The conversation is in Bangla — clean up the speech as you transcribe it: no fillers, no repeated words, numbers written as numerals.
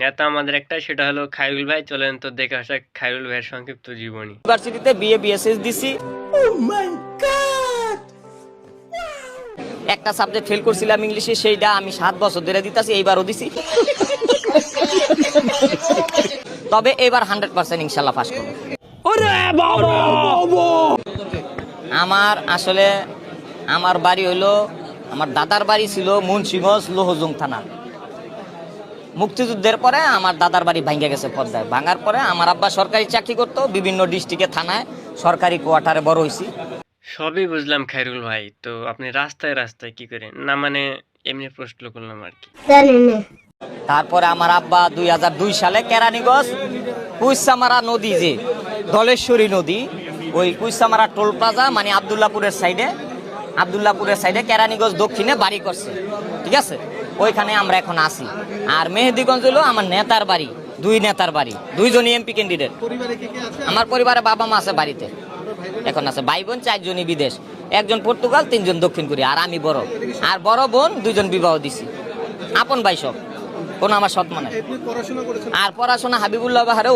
নেতা আমাদের একটা, সেটা হলো খায়রুল ভাই। চলেন তো দেখে আসা খায়রুল ভাইয়ের সংক্ষিপ্ত জীবনী। ইউনিভার্সিটিতে বিএ বিএসএস দিছি। একটা সাবজেক্ট ফেল করছিলাম ইংলিশে, সেইটা আমি 7 বছর ধরে দিতেছি, এইবারও দিছি। তবে এবার 100% ইনশাল্লাহ পাস করব। আমার আসলে আমার বাড়ি হইলো, আমার দাদার বাড়ি ছিল মুন্সিগঞ্জ লোহজং থানা। মুক্তিযুদ্ধের পরে আমার দাদার বাড়ি ভাঙ্গে গেছে পদ্মায়। ভাঙার পরে আমার আব্বা সরকারি চাকরি করতো, বিভিন্ন ডিস্ট্রিক্টে থানায় সরকারি কোয়ার্টারে বড় হয়েছি। সবই বুঝলাম খায়রুল ভাই, তো আপনি রাস্তায় রাস্তায় কি করেন? না মানে এমনি প্রশ্ন করলাম আর কি। তারপরে আমার আব্বা 2002 সালে কেরানীগঞ্জ কুইসামারা নদী, যে ধলেশ্বরী নদী, ওই কুইসামারা টোল প্লাজা মানে আব্দুল্লাপুরের সাইডে কেরানীগঞ্জ দক্ষিণে বাড়ি করছে, ঠিক আছে? ওইখানে আমরা এখন আছি। আর মেহেদিগঞ্জ হলো আমার নেতার বাড়ি, 2 নেতার বাড়ি, 2জনই এমপি ক্যান্ডিডেট। আমার পরিবারে বাবা মা আছে বাড়িতে, এখন আছে ভাই বোন 4 জনই বিদেশ, 1জন পর্তুগাল, 3জন দক্ষিণ কোরিয়া, আর আমি বড়। আর বড় বোন 2জন বিবাহ দিছি, আপন ভাই সব, কোনো আমার সৎ মানে। আর পড়াশোনা হাবিবুল্লাহ বাহারে